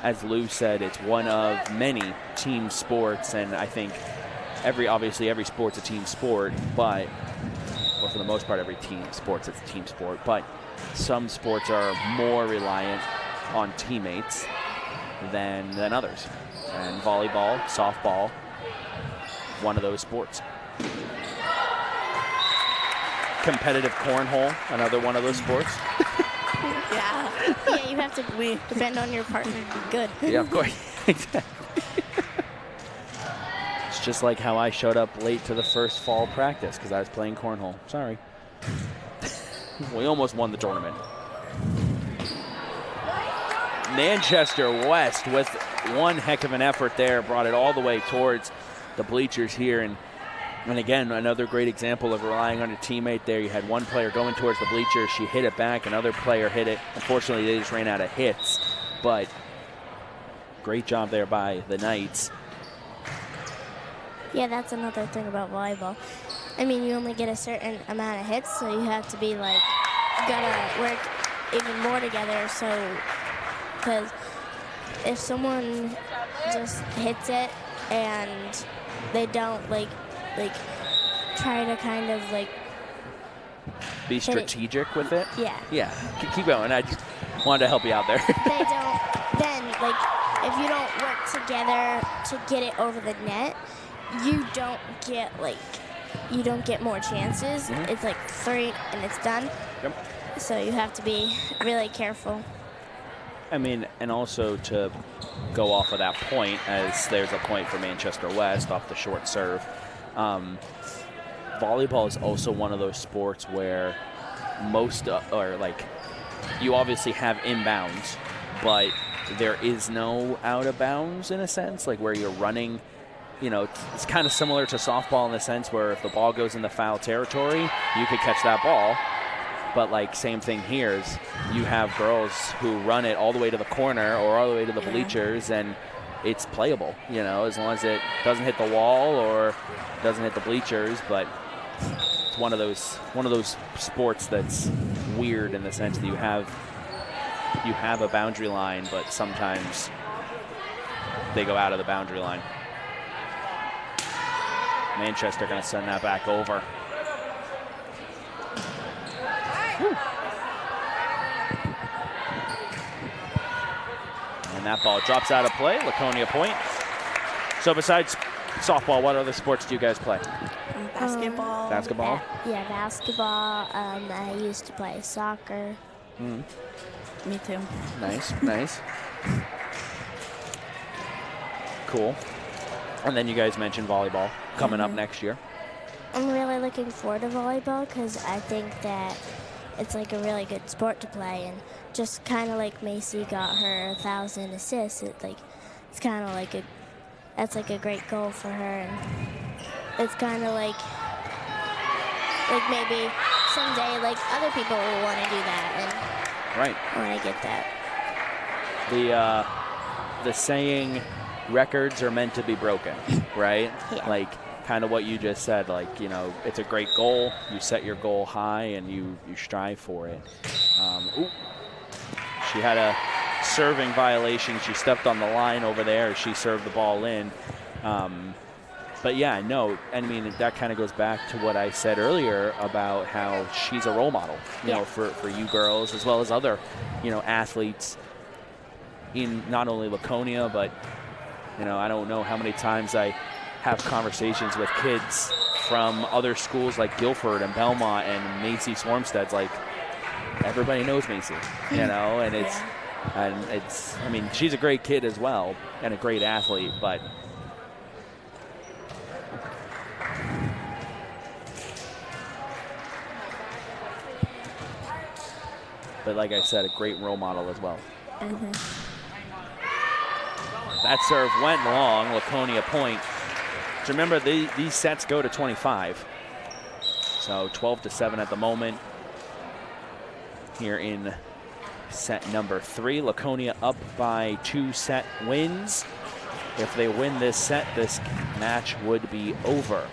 as Lou said, it's one of many team sports, and I think obviously every sport's a team sport, but well, for the most part, every team sports it's a team sport, but some sports are more reliant on teammates than others. And volleyball, softball, one of those sports. Competitive cornhole, another one of those sports. Yeah, you have to depend on your partner to be good. Yeah, of course. Exactly. It's just like how I showed up late to the first fall practice because I was playing cornhole. Sorry. We almost won the tournament. Manchester West with one heck of an effort there, brought it all the way towards the bleachers here. And again, another great example of relying on a teammate there. You had one player going towards the bleachers. She hit it back. Another player hit it. Unfortunately, they just ran out of hits. But great job there by the Knights. Yeah, that's another thing about volleyball. I mean, you only get a certain amount of hits, so you have to be like, you gotta work even more together. So, because if someone just hits it and they don't like try to kind of like be strategic with it. Yeah. Keep going. I just wanted to help you out there. They don't. Then like if you don't work together to get it over the net, you don't get more chances. It's like 3 and it's done. Yep. So you have to be really careful. I mean, and also to go off of that point, as there's a point for Manchester West off the short serve. Volleyball is also one of those sports where you obviously have inbounds, but there is no out of bounds in a sense, like where you're running. You know, it's kind of similar to softball in the sense where if the ball goes in the foul territory, you could catch that ball. But like same thing here is you have girls who run it all the way to the corner or all the way to the bleachers, and it's playable, you know, as long as it doesn't hit the wall or doesn't hit the bleachers. But it's one of those sports that's weird in the sense that you have a boundary line, but sometimes they go out of the boundary line. Manchester going to send that back over. Woo. And that ball drops out of play. Laconia point. So besides softball, what other sports do you guys play? Basketball. Basketball? Basketball. I used to play soccer. Me too. Nice. Cool. And then you guys mentioned volleyball coming up next year. I'm really looking forward to volleyball because I think that it's like a really good sport to play, and just kind of like Macy got her 1,000 assists. It's kind of like that's like a great goal for her, and it's kind of like maybe someday like other people will want to do that, and right. I want to get that. The saying, records are meant to be broken, right? Yeah. Like kind of what you just said, like, you know, it's a great goal. You set your goal high and you strive for it. She had a serving violation. She stepped on the line over there. She served the ball in. But yeah, no, I mean, that kind of goes back to what I said earlier about how she's a role model, you know, for you girls as well as other, you know, athletes in not only Laconia, but You know, I don't know how many times I have conversations with kids from other schools like Guilford and Belmont and Macy Swarmstead's. Like, everybody knows Macy, you know, and it's, I mean, she's a great kid as well and a great athlete, but like I said, a great role model as well. That serve went long, Laconia point. So remember, these sets go to 25. So 12-7 at the moment here in set number 3. Laconia up by 2 set wins. If they win this set, this match would be over.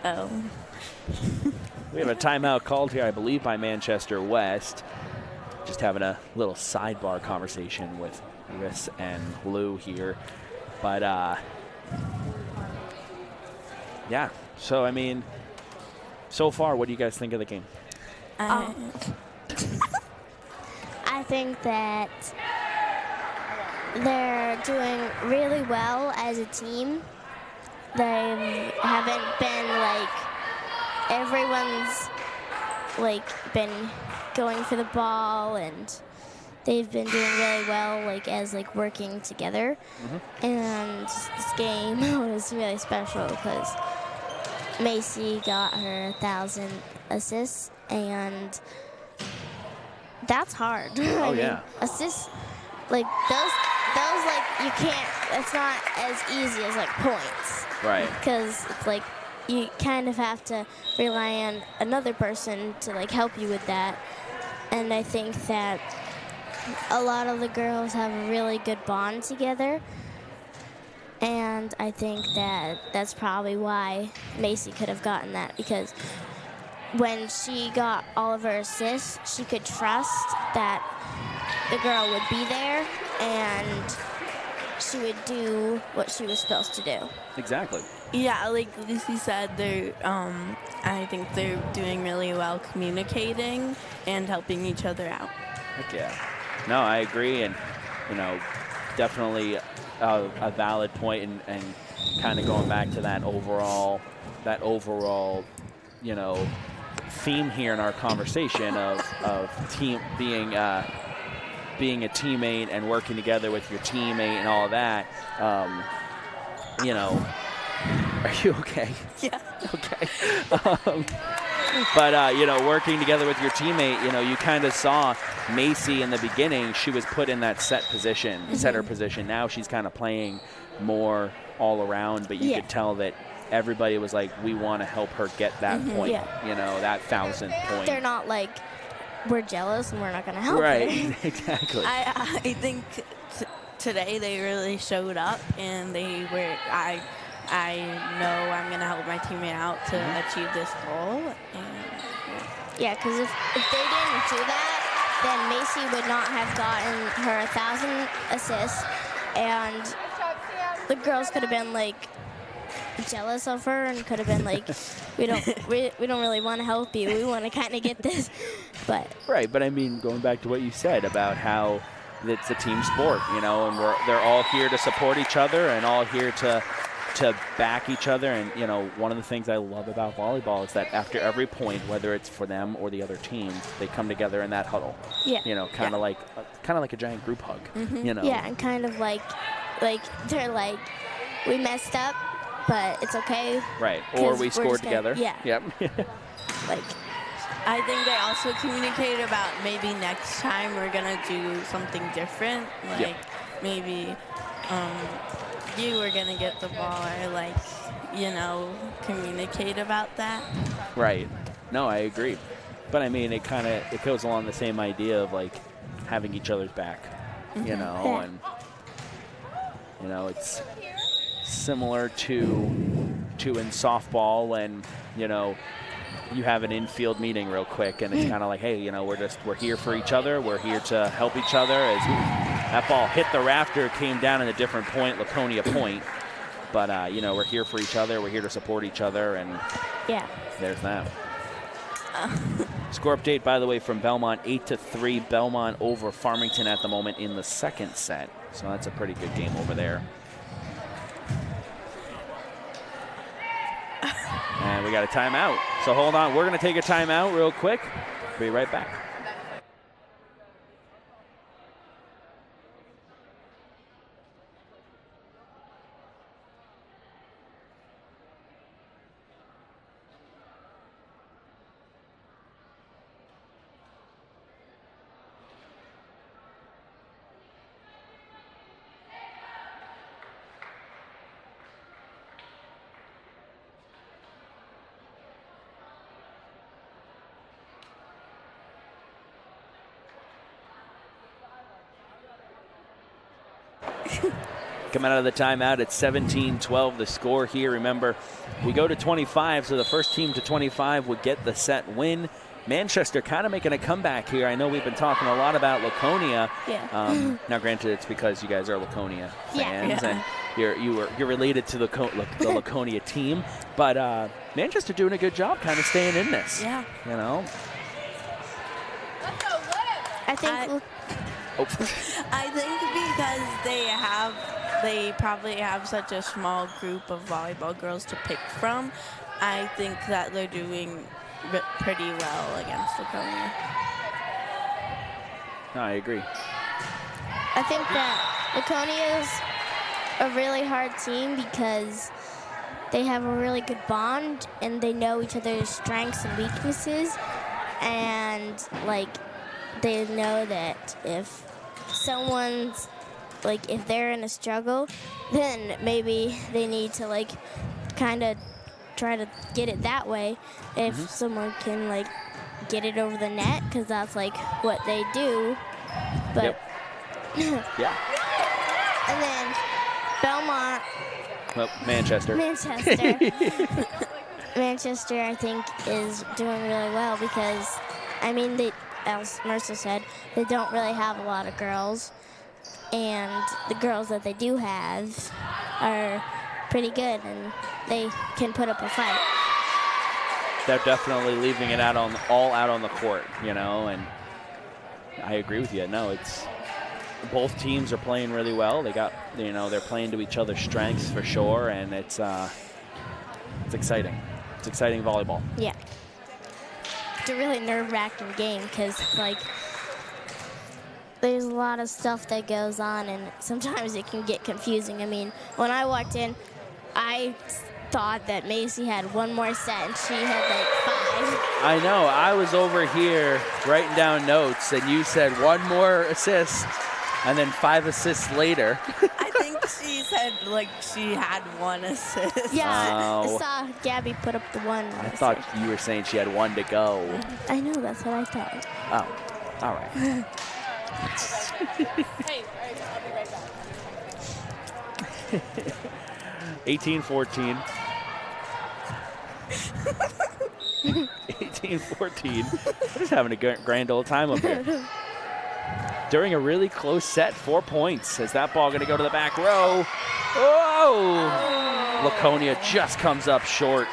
Oh. We have a timeout called here, I believe, by Manchester West. Just having a little sidebar conversation with Chris and Lou here. But, yeah. So, I mean, so far, what do you guys think of the game? I think that they're doing really well as a team. They haven't been like, everyone's like been going for the ball, and they've been doing really well like as like working together. And this game was really special because Macy got her 1,000 assists, and that's hard. Oh, I mean, yeah. assists, like those like you can't, it's not as easy as like points. Right. Because it's like you kind of have to rely on another person to like help you with that. And I think that a lot of the girls have a really good bond together. And I think that that's probably why Macy could have gotten that, because when she got all of her assists, she could trust that the girl would be there and she would do what she was supposed to do. Exactly. Yeah, like Lucy said, I think they're doing really well communicating and helping each other out. Heck yeah. No, I agree, and, you know, definitely a valid point, and kind of going back to that overall, you know, theme here in our conversation of team being a teammate and working together with your teammate and all of that. You know, are you okay? Yeah. Okay. But, you know, working together with your teammate, you know, you kind of saw Macy in the beginning. She was put in that setter position. Now she's kind of playing more all around, but you could tell that everybody was like, we want to help her get that point, you know, that 1,000th point. They're not like, we're jealous and we're not going to help her. Right, exactly. I think today they really showed up, and they were, I know I'm going to help my teammate out to achieve this goal. And Yeah, because if they didn't do that, then Macy would not have gotten her 1,000 assists, and the girls could have been like jealous of her and could have been like, we don't really want to help you. We want to kind of get this, but Right, but I mean, going back to what you said about how it's a team sport, you know, and they're all here to support each other and all here to back each other. And, you know, one of the things I love about volleyball is that after every point, whether it's for them or the other team, they come together in that huddle. yeah. You know, kind of like a giant group hug. You know. Yeah, and kind of like they're like, we messed up, but it's okay. Right. Or 'cause we we're scored just gonna- together. Yeah. Yep. Like, I think they also communicated about maybe next time we're gonna do something different. Like Yeah. maybe you were gonna get the ball, or like, you know, communicate about that. Right. No, I agree. But I mean, it goes along the same idea of like having each other's back, you know, Yeah. and you know, it's similar to in softball when, you know, you have an infield meeting real quick and it's kind of like, hey, you know, we're here for each other. We're here to help each other. As that ball hit the rafter, came down in a different point, Laconia point. But, you know, we're here for each other. We're here to support each other. And yeah. there's that. Score update, by the way, from Belmont, 8-3. Belmont over Farmington at the moment in the second set. So that's a pretty good game over there. And we got a timeout. So hold on. We're going to take a timeout real quick. Be right back. Coming out of the timeout at 17-12, the score here. Remember, we go to 25, so the first team to 25 would get the set win. Manchester kind of making a comeback here. I know we've been talking a lot about Laconia. Yeah. Now, granted, it's because you guys are Laconia fans, Yeah. and you're related to the Laconia team. But Manchester doing a good job kind of staying in this. Yeah. You know? I think I think because they probably have such a small group of volleyball girls to pick from, I think that they're doing pretty well against Laconia. No, I agree. I think that Laconia is a really hard team because they have a really good bond and they know each other's strengths and weaknesses, and like they know that if someone's like if they're in a struggle, then maybe they need to like kind of try to get it that way. If someone can like get it over the net, because that's like what they do. But Yeah. and then Belmont, Well, Manchester. Manchester, I think, is doing really well because, I mean, they, as Mercer said, they don't really have a lot of girls, and the girls that they do have are pretty good, and they can put up a fight. They're definitely leaving it all out on the court, you know, and I agree with you. No, it's both teams are playing really well. They got, you know, they're playing to each other's strengths for sure, and it's exciting. It's exciting volleyball. Yeah. It's a really nerve-wracking game because, like, there's a lot of stuff that goes on, and sometimes it can get confusing. I mean, when I walked in, I thought that Macy had one more set, and she had, like, 5. I know. I was over here writing down notes, and you said one more assist, and then 5 assists later. I think she said like she had 1 assist. Yeah, Oh. I saw Gabby put up the 1. I thought you were saying she had 1 to go. I know, that's what I thought. Oh, all right. Hey, all right, I'll be right back. 18-14. 18-14. We're just having a grand old time up here. during a really close set, 4 points. Is that ball going to go to the back row? Oh! Laconia just comes up short.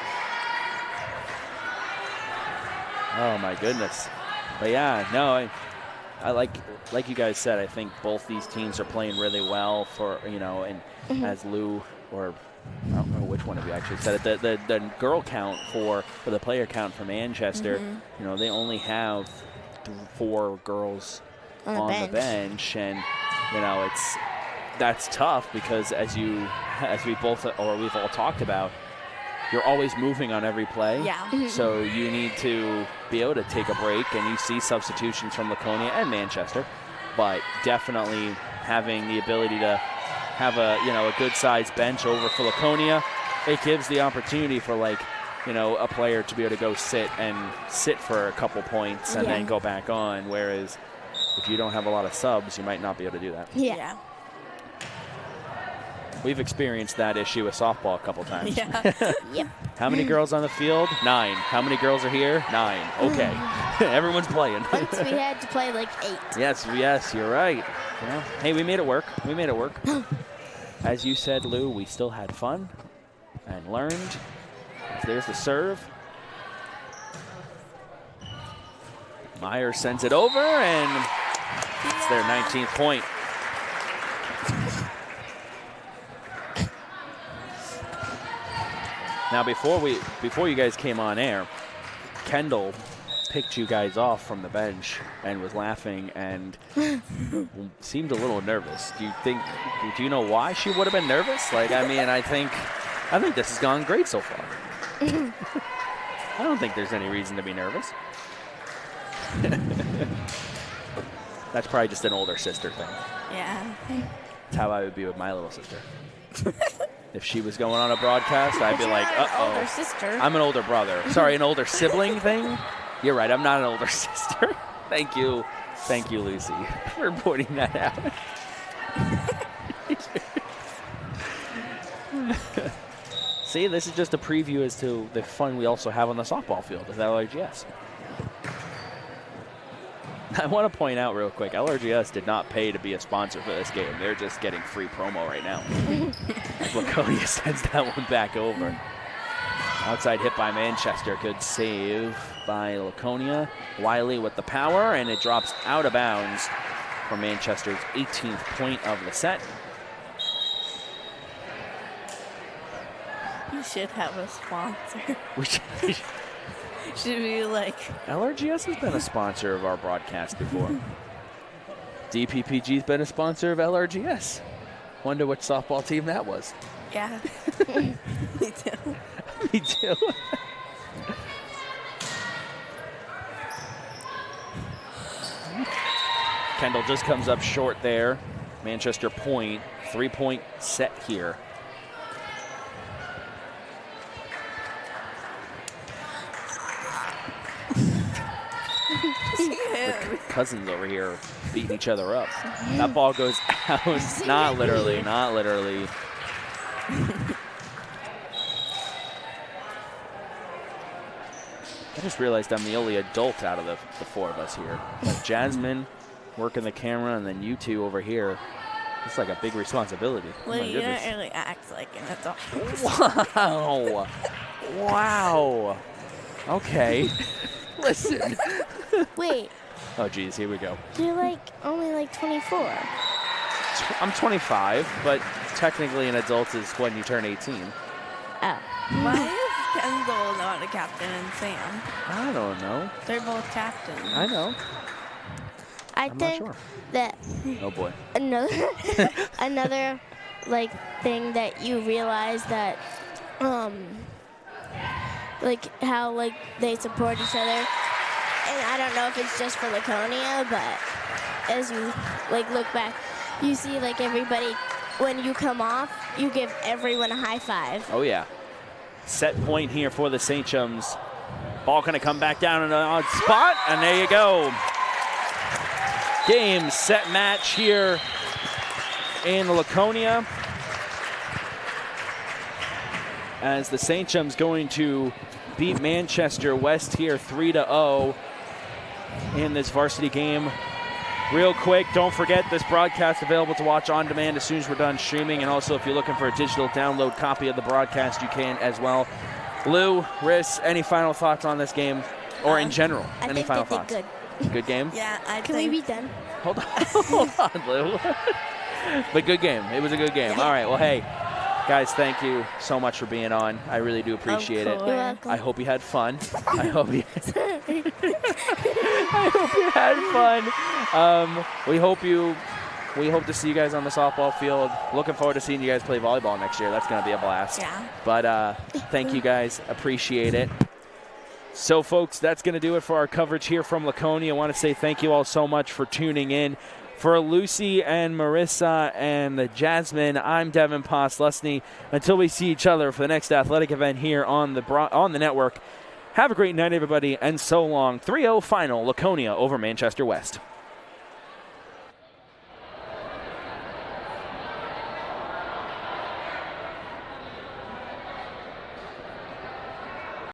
Oh, my goodness. But, yeah, no, I like you guys said, I think both these teams are playing really well for, and as Lou, or I don't know which one of you actually said it, the girl count for the player count for Manchester, they only have 4 girls on the bench, and that's tough because as we've all talked about, you're always moving on every play. Yeah. So you need to be able to take a break, and you see substitutions from Laconia and Manchester, but definitely having the ability to have a good-sized bench over for Laconia, it gives the opportunity for a player to be able to go sit for a couple points and then go back on, whereas if you don't have a lot of subs, you might not be able to do that. Yeah. We've experienced that issue with softball a couple times. Yeah. Yep. How many girls on the field? 9. How many girls are here? 9. Okay. Everyone's playing. Once we had to play 8. Yes, you're right. Well, hey, we made it work. As you said, Lou, we still had fun and learned. There's the serve. Meyer sends it over, and it's their 19th point. Now, before you guys came on air, Kendall picked you guys off from the bench and was laughing and seemed a little nervous. Do you know why she would have been nervous? I think this has gone great so far. I don't think there's any reason to be nervous. That's probably just an older sister thing. Yeah. That's how I would be with my little sister. If she was going on a broadcast, I'd be like, uh-oh. Older sister. I'm an older brother. Sorry, an older sibling thing? You're right, I'm not an older sister. Thank you, Lucy, for pointing that out. See, this is just a preview as to the fun we also have on the softball field with LRGS. I want to point out real quick, LRGS did not pay to be a sponsor for this game. They're just getting free promo right now. Laconia sends that one back over. Outside hit by Manchester. Good save by Laconia. Wiley with the power, and it drops out of bounds for Manchester's 18th point of the set. You should have a sponsor. We should be like... LRGS has been a sponsor of our broadcast before. DPPG's been a sponsor of LRGS. Wonder which softball team that was. Yeah. Me too. Me too. Kendall just comes up short there. Manchester point, 3-point set here. The cousins over here beating each other up. That ball goes out. Not literally. I just realized I'm the only adult out of the 4 of us here. Like Jasmine working the camera, and then you 2 over here. It's like a big responsibility. Well, you don't really act like an adult. Wow. Okay. Listen. Wait. Oh, geez, here we go. You're only 24. I'm 25, but technically an adult is when you turn 18. Oh. Why is Kendall not a captain and Sam? I don't know. They're both captains. I know. I'm think not sure. that Oh, boy. another thing that you realize that how they support each other. And I don't know if it's just for Laconia, but as you look back, you see everybody, when you come off, you give everyone a high five. Oh, yeah. Set point here for the St. Chums. Ball going to come back down in an odd spot, and there you go. Game, set, match here in Laconia. As the St. Chums going to beat Manchester West here 3-0 in this varsity game Real quick, don't forget this broadcast available to watch on demand as soon as we're done streaming. And also, if you're looking for a digital download copy of the broadcast, you can as well. Lou, Riss, any final thoughts on this game? Or in general, any final thoughts? Good game? Yeah, Can we be done? Hold on, Lou. But good game. It was a good game. All right, well, hey, guys, thank you so much for being on. I really do appreciate it. Of You're course. welcome. I hope you had fun. I hope you had fun. We hope to see you guys on the softball field. Looking forward to seeing you guys play volleyball next year. That's going to be a blast. Yeah. But thank you guys. Appreciate it. So, folks, that's going to do it for our coverage here from Laconia. I want to say thank you all so much for tuning in. For Lucy and Marissa and Jasmine, I'm Devin Postlesny. Until we see each other for the next athletic event here on the network, have a great night, everybody, and so long. 3-0 final, Laconia over Manchester West.